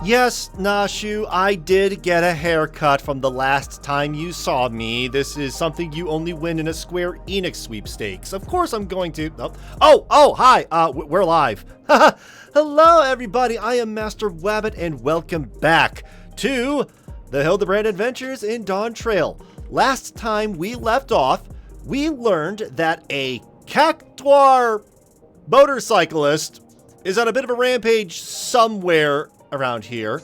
Yes, Nashu, I did get a haircut from the last time you saw me. This is something you only win in a Square Enix sweepstakes. Of course I'm going to... hi, we're live. Hello, everybody, I am Master Wabbit, and welcome back to the Hildibrand Adventures in Dawntrail. Last time we left off, we learned that a cactuar motorcyclist is on a bit of a rampage somewhere around here,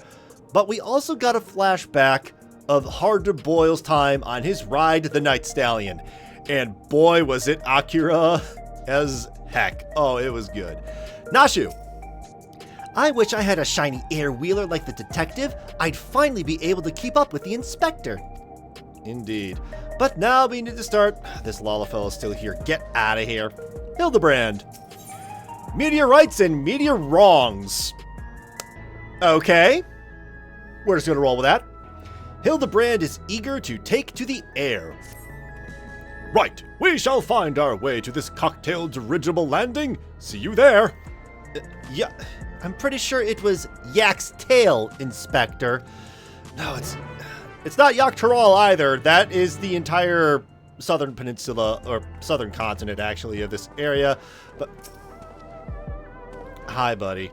but we also got a flashback of Hildibrand's time on his ride the Night Stallion, and boy was it Akira as heck. Oh, it was good. Nashu, I wish I had a shiny air wheeler like the detective. I'd finally be able to keep up with the inspector. Indeed. But now we need to start. This Lalafell is still here. Get out of here. Hildibrand. Meteorites and Meteor-wrongs. Okay. We're just going to roll with that. Hildibrand is eager to take to the air. Right. We shall find our way to this cocktail dirigible landing. See you there. Yeah. I'm pretty sure it was Yak's tail, Inspector. No, it's not Yaktaral either. That is the entire southern peninsula, or southern continent, actually, of this area. But hi, buddy.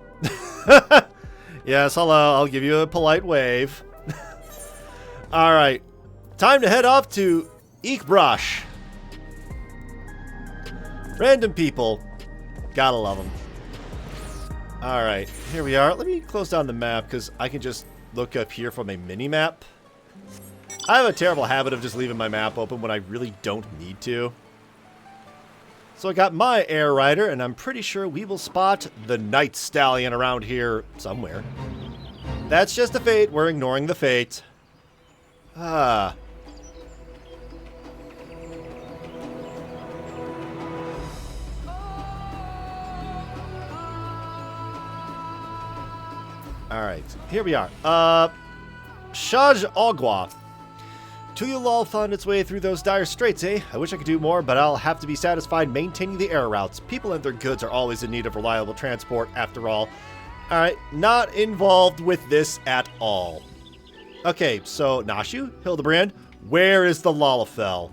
Yes, hello. I'll give you a polite wave. All right. Time to head off to Eekbrush. Random people. Gotta love them. All right. Here we are. Let me close down the map because I can just look up here from a mini-map. I have a terrible habit of just leaving my map open when I really don't need to. So I got my air rider, and I'm pretty sure we will spot the Night Stallion around here somewhere. That's just a fate. We're ignoring the fate. Ah. Alright, here we are. Shaj Ogwa. Tuyulal found its way through those dire straits, eh? I wish I could do more, but I'll have to be satisfied maintaining the air routes. People and their goods are always in need of reliable transport, after all. Alright, not involved with this at all. Okay, so Nashu, Hildibrand, where is the Lalafell?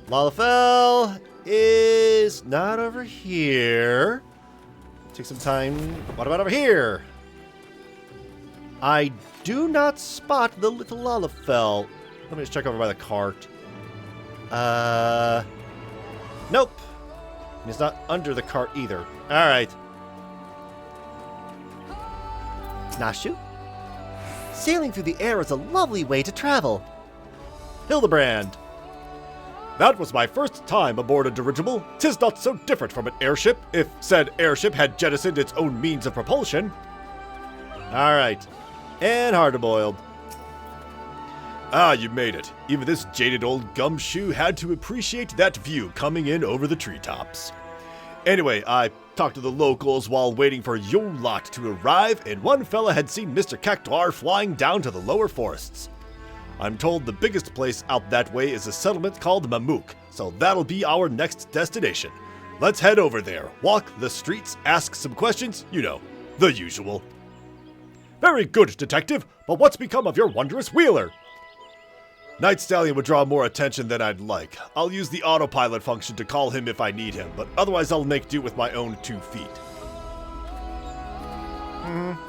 Lalafell is not over here. Take some time. What about over here? I do not spot the little Lalafell. Let me just check over by the cart. Nope. It's not under the cart either. Alright. Nashu? Sailing through the air is a lovely way to travel. Hildibrand. That was my first time aboard a dirigible. 'Tis not so different from an airship, if said airship had jettisoned its own means of propulsion. Alright. And hard-boiled. Ah, you made it. Even this jaded old gumshoe had to appreciate that view coming in over the treetops. Anyway, I talked to the locals while waiting for your lot to arrive, and one fella had seen Mr. Cactuar flying down to the lower forests. I'm told the biggest place out that way is a settlement called Mamook, so that'll be our next destination. Let's head over there, walk the streets, ask some questions, you know, the usual. Very good, detective, but what's become of your wondrous wheeler? Night Stallion would draw more attention than I'd like. I'll use the autopilot function to call him if I need him, but otherwise I'll make do with my own 2 feet.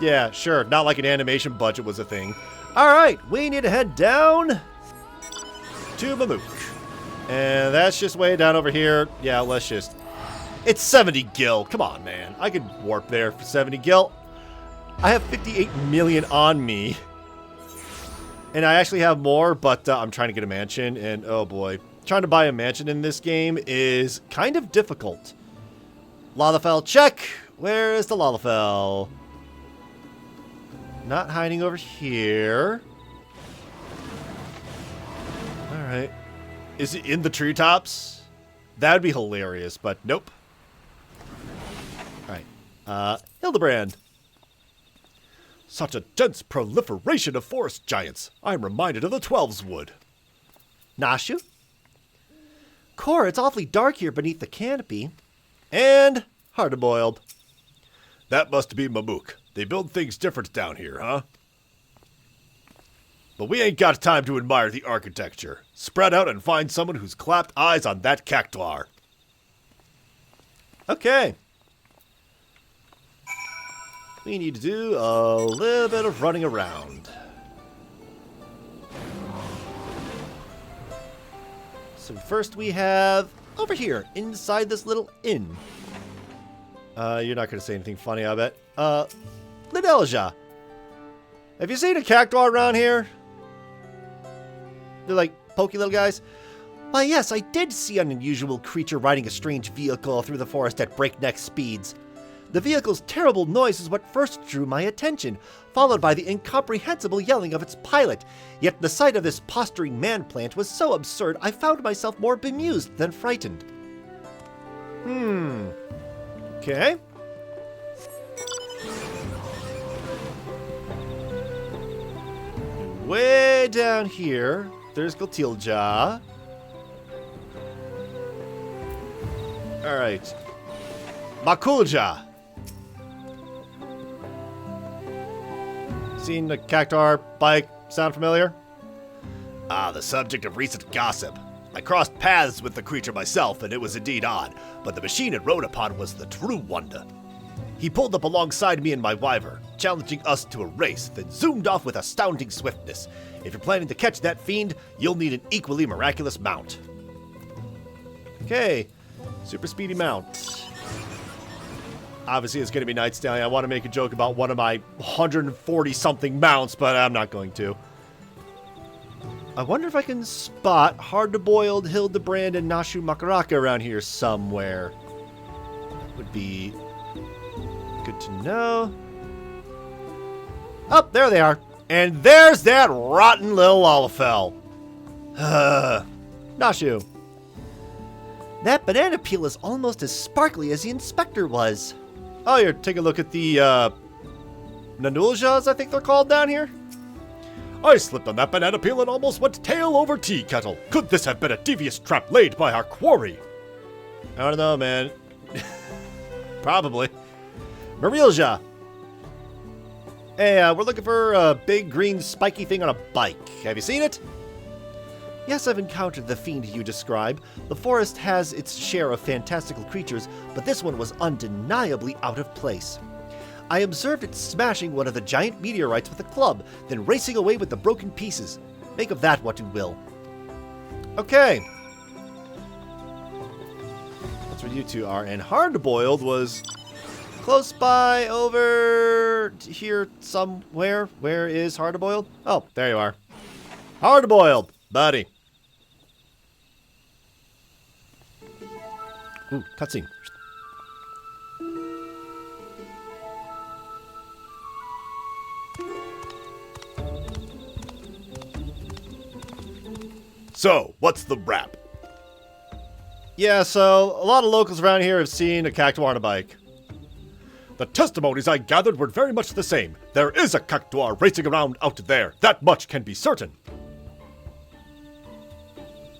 Yeah, sure. Not like an animation budget was a thing. Alright, we need to head down to Mamook. And that's just way down over here. Yeah, let's just... It's 70 gil. Come on, man. I could warp there for 70 gil. I have 58 million on me. And I actually have more, but I'm trying to get a mansion, and oh boy. Trying to buy a mansion in this game is kind of difficult. Lalafell, check! Where is the Lalafell? Not hiding over here. Alright. Is it in the treetops? That would be hilarious, but nope. Alright. Hildibrand. Such a dense proliferation of forest giants. I'm reminded of the 12's wood. Nashu? Cora, it's awfully dark here beneath the canopy. And hard-boiled. That must be Mamook. They build things different down here, huh? But we ain't got time to admire the architecture. Spread out and find someone who's clapped eyes on that cactuar. Okay. We need to do a little bit of running around. So first we have over here, inside this little inn. You're not going to say anything funny, I bet. Lidelja. Have you seen a cactuar around here? They're like pokey little guys. Why, yes, I did see an unusual creature riding a strange vehicle through the forest at breakneck speeds. The vehicle's terrible noise is what first drew my attention, followed by the incomprehensible yelling of its pilot. Yet the sight of this posturing man-plant was so absurd, I found myself more bemused than frightened. Okay. Way down here, there's Gotilja. Alright. Makulja. Seen the cactuar bike sound familiar? Ah, the subject of recent gossip. I crossed paths with the creature myself, and it was indeed odd, but the machine it rode upon was the true wonder. He pulled up alongside me and my wyvern, challenging us to a race, then zoomed off with astounding swiftness. If you're planning to catch that fiend, you'll need an equally miraculous mount. Okay, super speedy mount. Obviously, it's going to be Night Stallion. I want to make a joke about one of my 140-something mounts, but I'm not going to. I wonder if I can spot hard-to-boiled Hildibrand and Nashu Makaraka around here somewhere. That would be good to know. Oh, there they are. And there's that rotten little Lalafell. Nashu. That banana peel is almost as sparkly as the inspector was. Oh, you're taking a look at the, Nanuljas, I think they're called down here? I slipped on that banana peel and almost went tail over tea kettle. Could this have been a devious trap laid by our quarry? I don't know, man. Probably. Marilja. Hey, we're looking for a big green spiky thing on a bike. Have you seen it? Yes, I've encountered the fiend you describe. The forest has its share of fantastical creatures, but this one was undeniably out of place. I observed it smashing one of the giant meteorites with a club, then racing away with the broken pieces. Make of that what you will. Okay. That's where you two are. And Hard-Boiled was close by over here somewhere. Where is Hard-Boiled? Oh, there you are. Hard-Boiled, buddy. Ooh, cutscene. So, what's the rap? Yeah, so a lot of locals around here have seen a cactuar on a bike. The testimonies I gathered were very much the same. There is a cactuar racing around out there. That much can be certain.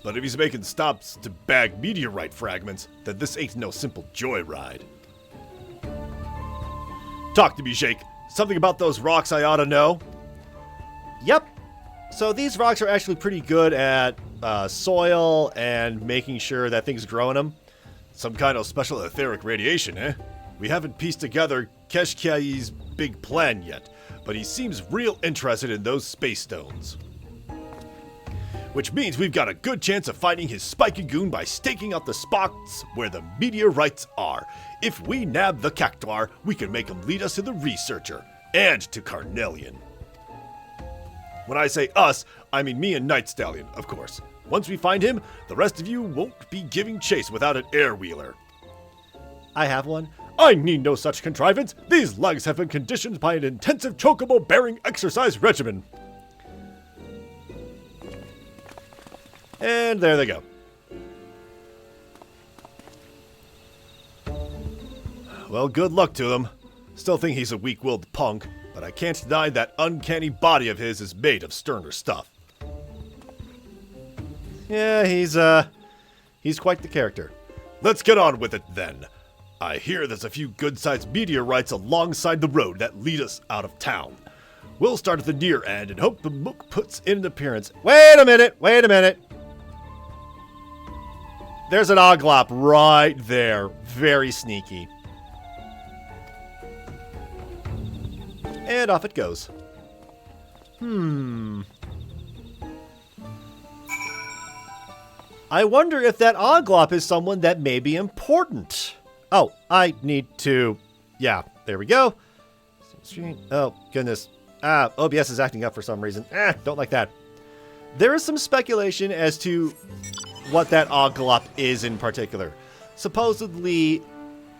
But if he's making stops to bag meteorite fragments, then this ain't no simple joyride. Talk to me, Jake. Something about those rocks I ought to know? Yep. So these rocks are actually pretty good at soil and making sure that things grow in them. Some kind of special etheric radiation, eh? We haven't pieced together Keshkiai's big plan yet, but he seems real interested in those space stones. Which means we've got a good chance of finding his spiky goon by staking out the spots where the meteorites are. If we nab the cactuar, we can make him lead us to the researcher, and to Carnelian. When I say us, I mean me and Night Stallion, of course. Once we find him, the rest of you won't be giving chase without an air-wheeler. I have one. I need no such contrivance. These legs have been conditioned by an intensive chocobo-bearing exercise regimen. And there they go. Well, good luck to them. Still think he's a weak-willed punk, but I can't deny that uncanny body of his is made of sterner stuff. Yeah, he's quite the character. Let's get on with it then. I hear there's a few good-sized meteorites alongside the road that lead us out of town. We'll start at the near end and hope the Mook puts in an appearance. Wait a minute, wait a minute. There's an Oglop right there. Very sneaky. And off it goes. I wonder if that Oglop is someone that may be important. Oh, I need to... Yeah, there we go. Oh, goodness. OBS is acting up for some reason. Don't like that. There is some speculation as to what that Oglop is in particular. Supposedly,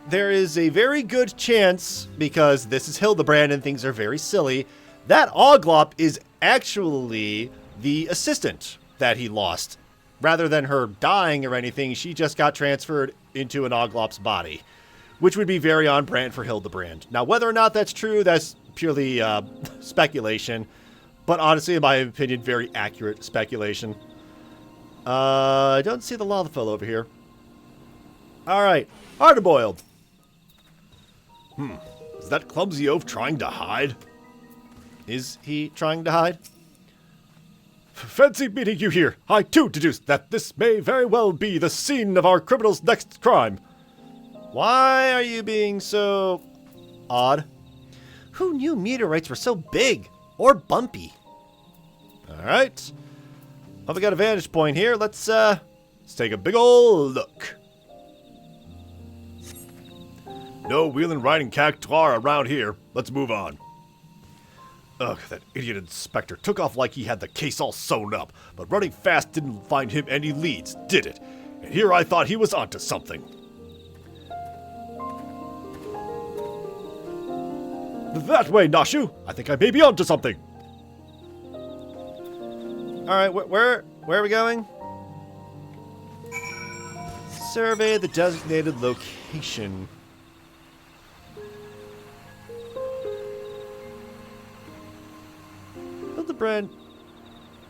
there is a very good chance, because this is Hildibrand and things are very silly, that Oglop is actually the assistant that he lost. Rather than her dying or anything, she just got transferred into an Oglop's body, which would be very on brand for Hildibrand. Now, whether or not that's true, that's purely speculation, but honestly, in my opinion, very accurate speculation. I don't see the lava fellow over here. Alright, hard-boiled. Is that clumsy oaf trying to hide? Is he trying to hide? Fancy meeting you here. I too deduce that this may very well be the scene of our criminal's next crime. Why are you being so odd? Who knew meteorites were so big or bumpy? Alright. Well, we got a vantage point here. Let's take a big ol' look. No wheeling riding cactuar around here. Let's move on. Ugh, that idiot inspector took off like he had the case all sewn up, but running fast didn't find him any leads, did it? And here I thought he was onto something. That way, Nashu! I think I may be onto something! Alright, where are we going? Survey the designated location. Hildibrand,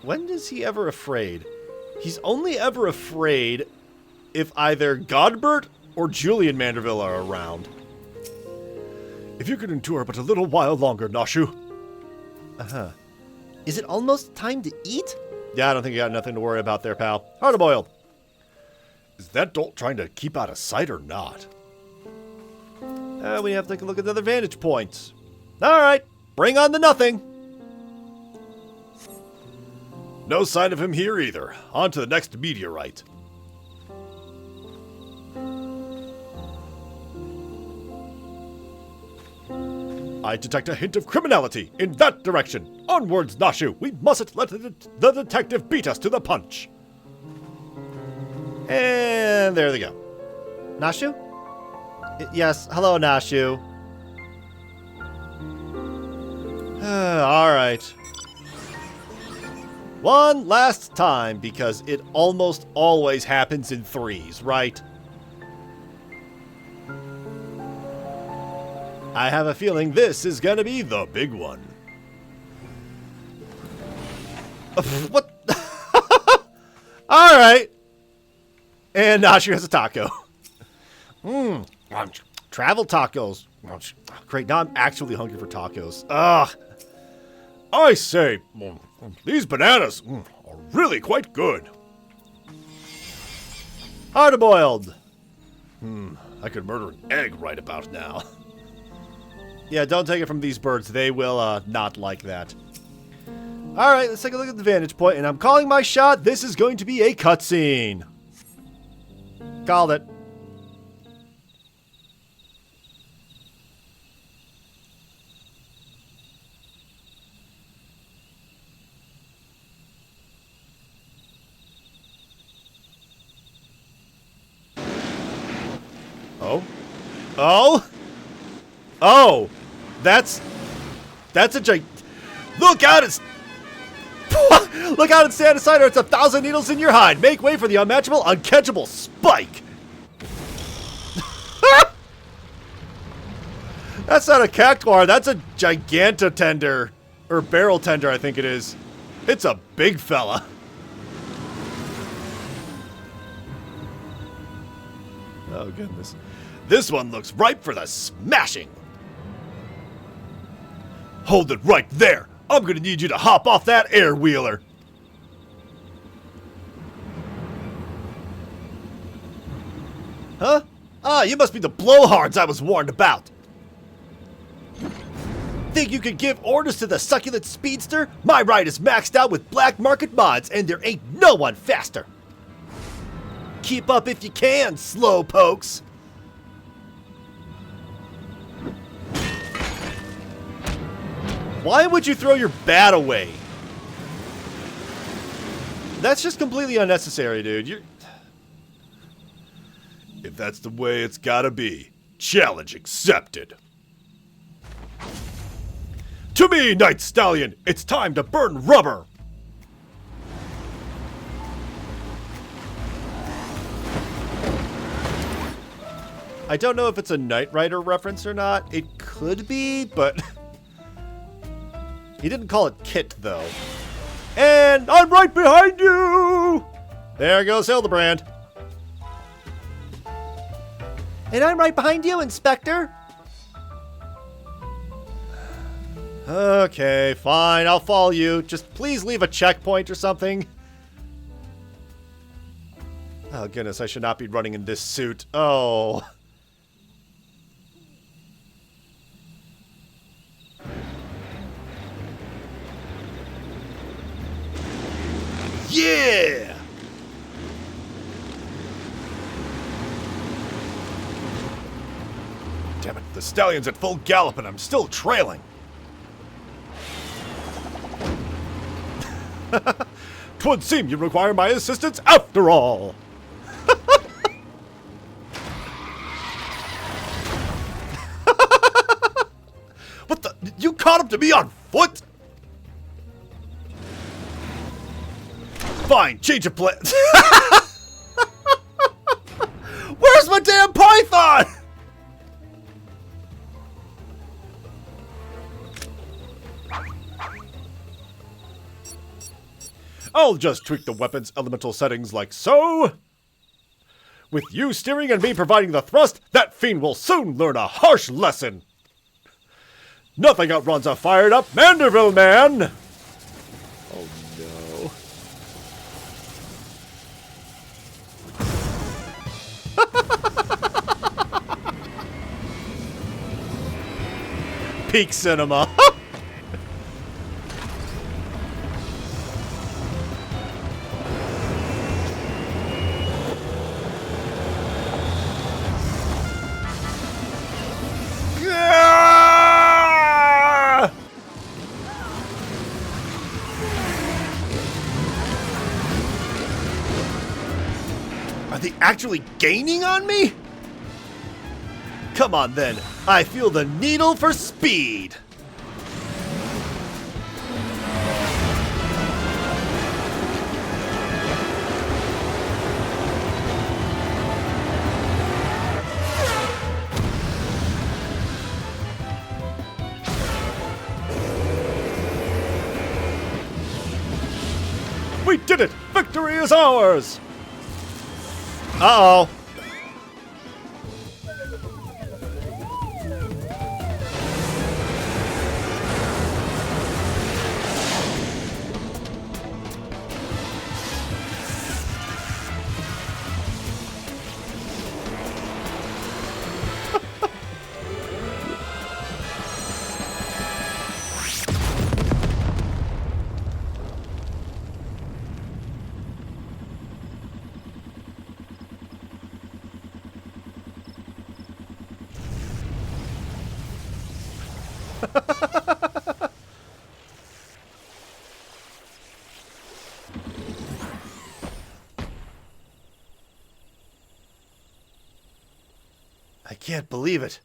when is he ever afraid? He's only ever afraid if either Godbert or Julian Manderville are around. If you could endure but a little while longer, Nashu. Is it almost time to eat? Yeah, I don't think you got nothing to worry about there, pal. Hard-boiled. Is that dolt trying to keep out of sight or not? We have to take a look at the other vantage points. Alright, bring on the nothing. No sign of him here either. On to the next meteorite. I detect a hint of criminality in that direction. Onwards, Nashu. We mustn't let the detective beat us to the punch. And there they go. Nashu? Yes, hello, Nashu. Alright. One last time, because it almost always happens in threes, right? I have a feeling this is gonna be the big one. What? Alright. And Nashu has a taco. Travel tacos. Great, now I'm actually hungry for tacos. Ugh. I say, these bananas are really quite good. Hard-boiled. I could murder an egg right about now. Yeah, don't take it from these birds. They will not like that. Alright, let's take a look at the vantage point, and I'm calling my shot. This is going to be a cutscene. Called it. Oh? Oh? Oh! That's a Look out! It's look out and stand aside, or it's 1,000 needles in your hide. Make way for the unmatchable, uncatchable spike. That's not a cactuar. That's a gigantotender, or barrel tender, I think it is. It's a big fella. Oh goodness. This one looks ripe for the smashing. Hold it right there. I'm gonna need you to hop off that air wheeler. Huh? Ah, you must be the blowhards I was warned about. Think you could give orders to the succulent speedster? My ride is maxed out with black market mods, and there ain't no one faster. Keep up if you can, slow pokes. Why would you throw your bat away? That's just completely unnecessary, dude. If that's the way it's gotta be, challenge accepted. To me, Night Stallion, it's time to burn rubber! I don't know if it's a Knight Rider reference or not. It could be, but... He didn't call it Kit, though. And I'm right behind you! There goes Hildibrand. And I'm right behind you, Inspector. Okay, fine, I'll follow you. Just please leave a checkpoint or something. Oh, goodness, I should not be running in this suit. Oh. Yeah! Damn it, the stallion's at full gallop and I'm still trailing. Twould seem you require my assistance after all. What the? You caught up to me on foot? Fine, change of plans. Where's my damn python? I'll just tweak the weapon's elemental settings like so. With you steering and me providing the thrust, that fiend will soon learn a harsh lesson. Nothing outruns a fired up Manderville man. Oh no. Peak cinema. Are they actually gaining on me? Come on then, I feel the needle for speed. We did it! Victory is ours! Uh-oh. I can't believe it.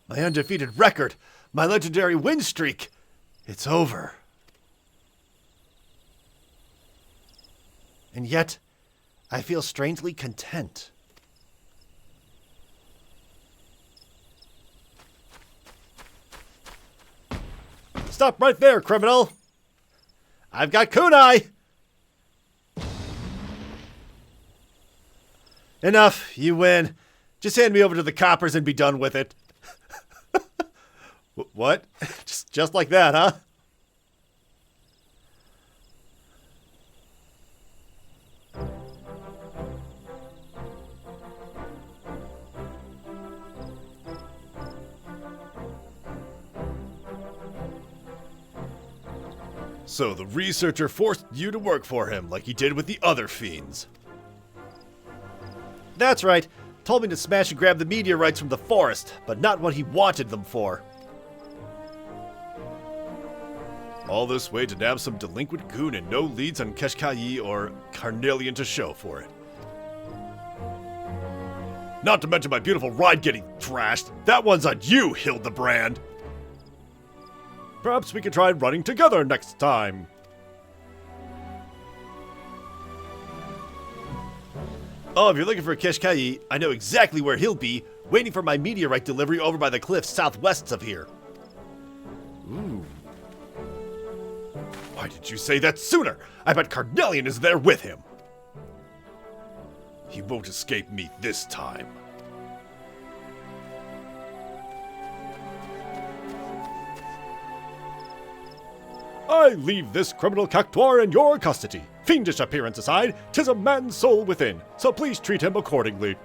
My undefeated record, my legendary win streak. It's over. And yet, I feel strangely content. Stop right there, criminal! I've got kunai! Enough, you win. Just hand me over to the coppers and be done with it. What? Just like that, huh? So the researcher forced you to work for him like he did with the other fiends. That's right. Told me to smash and grab the meteorites from the forest, but not what he wanted them for. All this way to nab some delinquent goon and no leads on Keshkayi or Carnelian to show for it. Not to mention my beautiful ride getting trashed. That one's on you, Hildibrand. Perhaps we could try running together next time. Oh, if you're looking for Keshkayi, I know exactly where he'll be, waiting for my meteorite delivery over by the cliffs southwest of here. Ooh. Why did you say that sooner? I bet Carnelian is there with him. He won't escape me this time. I leave this criminal cactuar in your custody. Fiendish appearance aside, 'tis a man's soul within, so please treat him accordingly.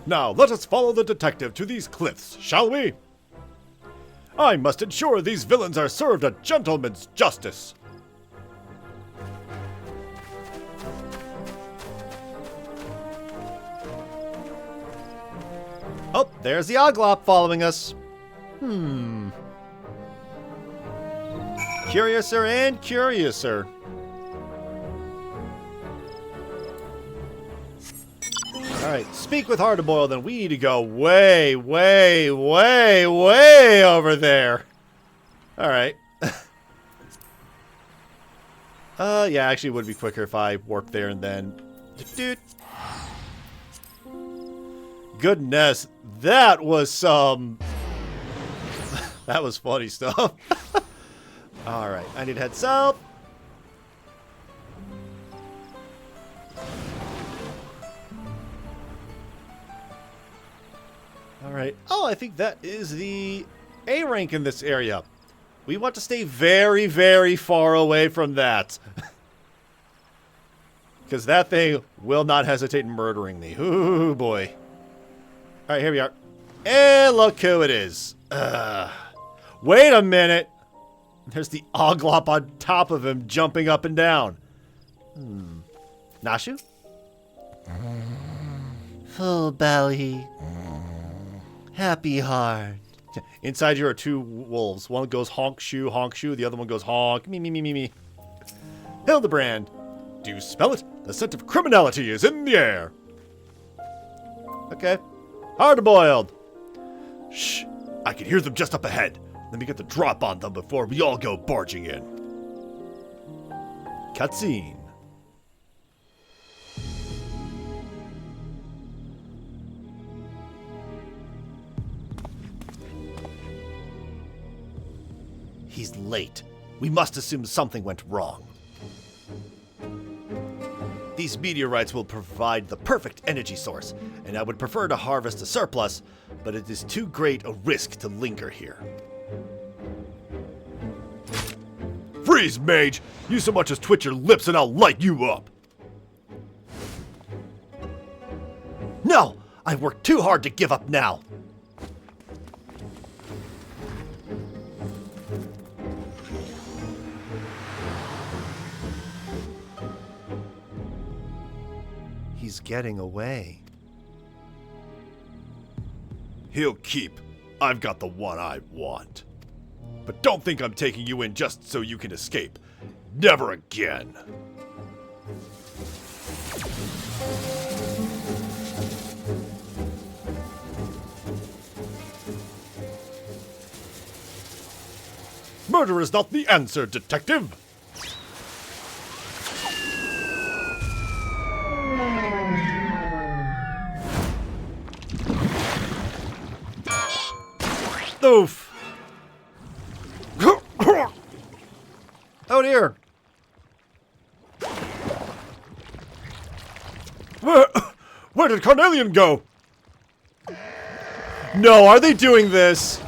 Now let us follow the detective to these cliffs, shall we? I must ensure these villains are served a gentleman's justice. Oh, there's the Oglop following us. Curiouser and curiouser. Alright, speak with Hard-to-Boil, then we need to go way, way, way, way over there. Alright. Yeah, actually it would be quicker if I worked there and then... Goodness, that was some... that was funny stuff. Alright, I need head south. Alright. Oh, I think that is the A rank in this area. We want to stay very, very far away from that. Because that thing will not hesitate in murdering me. Ooh, boy. Alright, here we are. And look who it is. Wait a minute. There's the Oglop on top of him jumping up and down. Nashu? Full belly. Happy heart. Inside here are two wolves. One goes honk shoo, the other one goes honk, me, me, me, me, me. Hildibrand. Do you smell it? The scent of criminality is in the air. Okay. Hard-boiled. Shh. I can hear them just up ahead. Let me get the drop on them before we all go barging in. Cutscene. He's late. We must assume something went wrong. These meteorites will provide the perfect energy source, and I would prefer to harvest a surplus, but it is too great a risk to linger here. Freeze, mage! You so much as twitch your lips and I'll light you up! No! I've worked too hard to give up now! He's getting away. He'll keep. I've got the one I want. But don't think I'm taking you in just so you can escape. Never again. Murder is not the answer, detective. Oof. out here? Where did Carnelian go? No, are they doing this?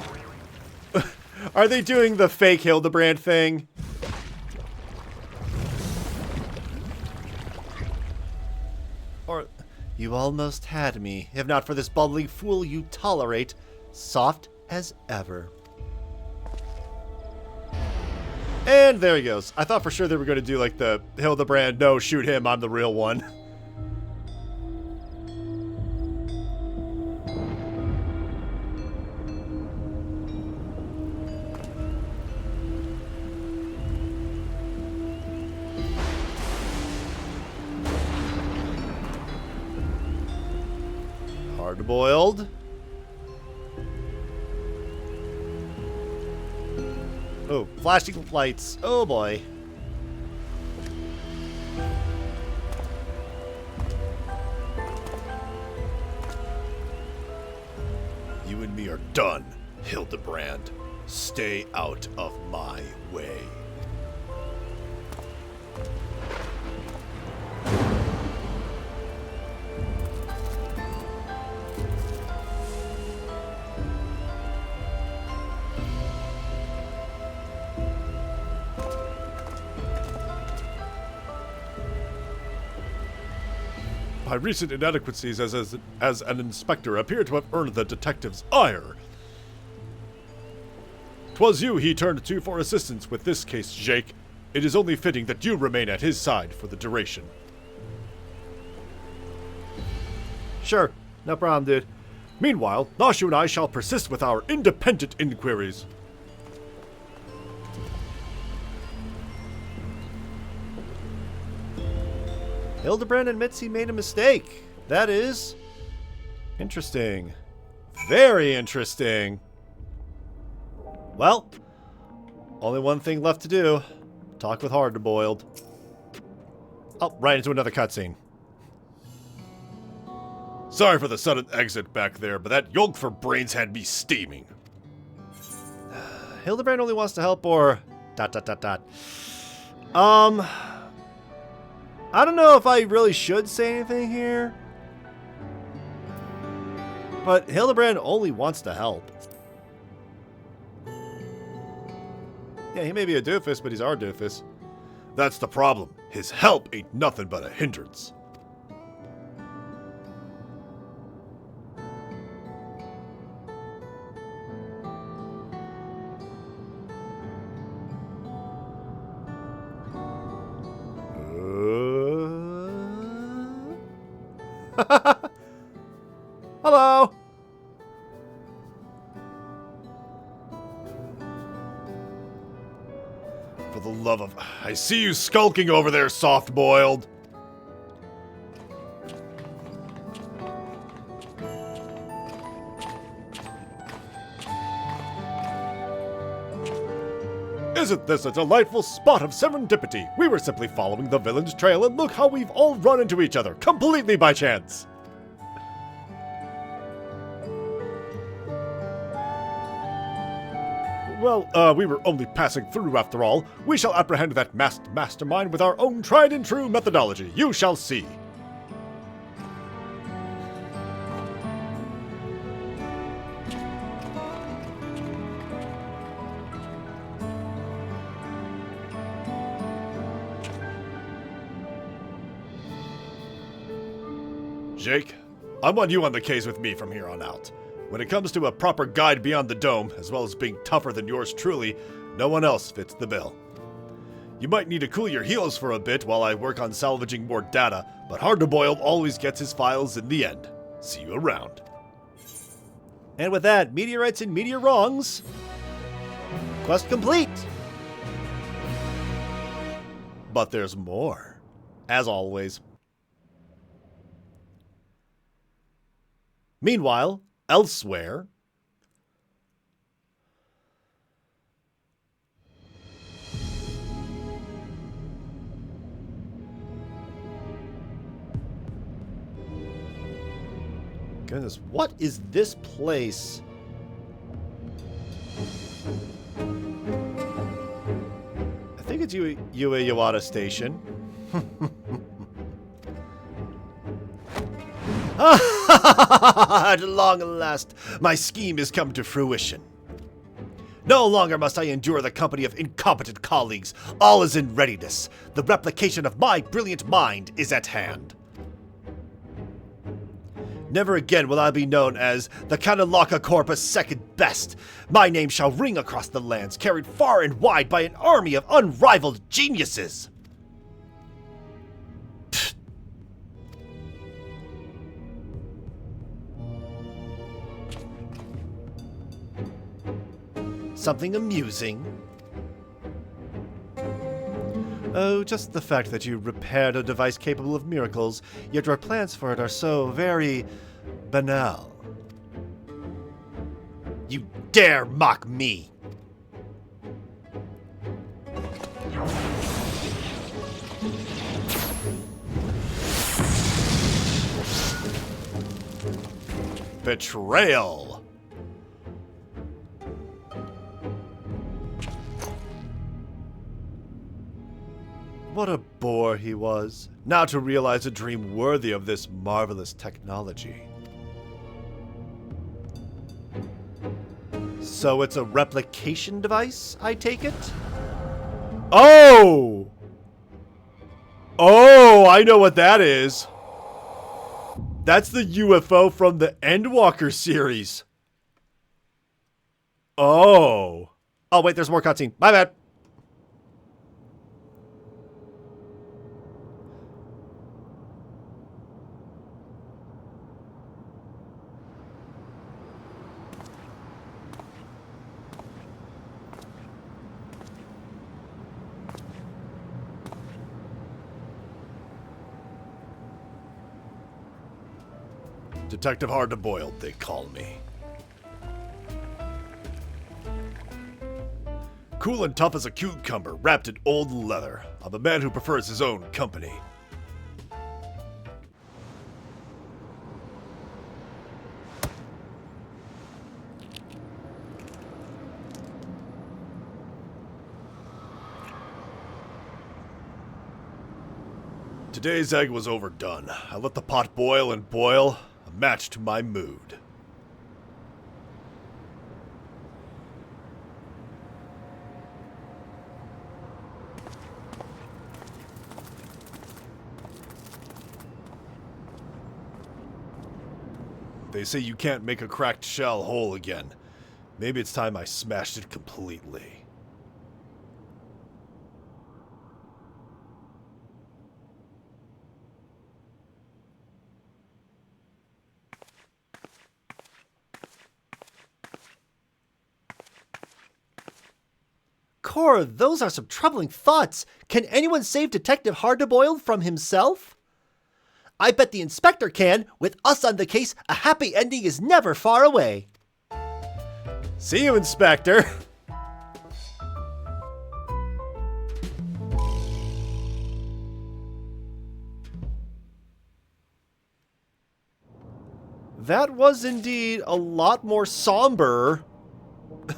Are they doing the fake Hildibrand thing? Or, you almost had me. If not for this bubbling fool you tolerate, soft as ever. And there he goes. I thought for sure they were going to do like the Hildibrand, no, shoot him, I'm the real one. Hard-boiled. Oh, flashing lights. Oh boy. You and me are done, Hildibrand. Stay out of my way. My recent inadequacies as an inspector appear to have earned the detective's ire. 'Twas you he turned to for assistance with this case, Jake. It is only fitting that you remain at his side for the duration. Sure, no problem, dude. Meanwhile, Nashu and I shall persist with our independent inquiries. Hildibrand admits he made a mistake. That is interesting. Very interesting. Well, only one thing left to do. Talk with Hard-boiled. Oh, right into another cutscene. Sorry for the sudden exit back there, but that yolk for brains had me steaming. Hildibrand only wants to help, or ... I don't know if I really should say anything here. But Hildibrand only wants to help. Yeah, he may be a doofus, but he's our doofus. That's the problem. His help ain't nothing but a hindrance. Hello. For the love of... I see you skulking over there, soft-boiled. Isn't this a delightful spot of serendipity? We were simply following the villain's trail, and look how we've all run into each other, completely by chance. Well, we were only passing through after all. We shall apprehend that masked mastermind with our own tried and true methodology. You shall see. Jake, I want you on the case with me from here on out. When it comes to a proper guide beyond the dome, as well as being tougher than yours truly, no one else fits the bill. You might need to cool your heels for a bit while I work on salvaging more data, but Hard-boiled always gets his files in the end. See you around. And with that, Meteorites and Meteor-wrongs. Quest complete. But there's more. As always. Meanwhile, elsewhere... Goodness, what is this place? I think it's Yawata Station. At long last, my scheme has come to fruition. No longer must I endure the company of incompetent colleagues. All is in readiness. The replication of my brilliant mind is at hand. Never again will I be known as the Kanalaka Corpus second best. My name shall ring across the lands, carried far and wide by an army of unrivaled geniuses. Something amusing? Oh, just the fact that you repaired a device capable of miracles, yet your plans for it are so very banal. You dare mock me! Betrayal! What a bore he was, now to realize a dream worthy of this marvelous technology. So it's a replication device, I take it? Oh! Oh, I know what that is. That's the UFO from the Endwalker series. Oh. Oh, wait, there's more cutscene. My bad. Detective Hard-to-Boiled, they call me. Cool and tough as a cucumber, wrapped in old leather. I'm a man who prefers his own company. Today's egg was overdone. I let the pot boil and boil. Match to my mood. They say you can't make a cracked shell whole again. Maybe it's time I smashed it completely. Cora, those are some troubling thoughts. Can anyone save Detective Hard-to-Boiled from himself? I bet the inspector can. With us on the case, a happy ending is never far away. See you, Inspector. That was indeed a lot more somber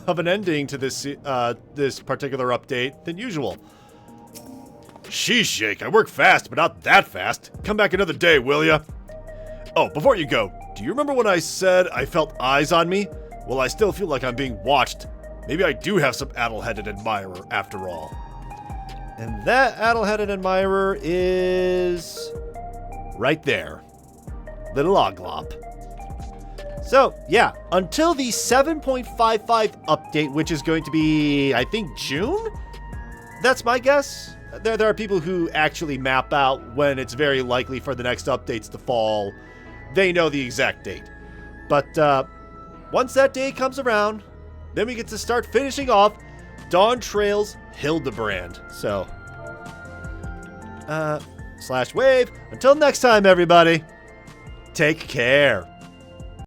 of an ending to this this particular update than usual. Sheesh, Jake, I work fast, but not that fast. Come back another day, will ya? Oh, before you go, do you remember when I said I felt eyes on me? Well, I still feel like I'm being watched. Maybe I do have some addle-headed admirer after all. And that addle-headed admirer is right there. Little Oglop. So, yeah, until the 7.55 update, which is going to be, I think, June? That's my guess. There are people who actually map out when it's very likely for the next updates to fall. They know the exact date. But once that day comes around, then we get to start finishing off Dawntrail's Hildibrand. So, /wave. Until next time, everybody, take care.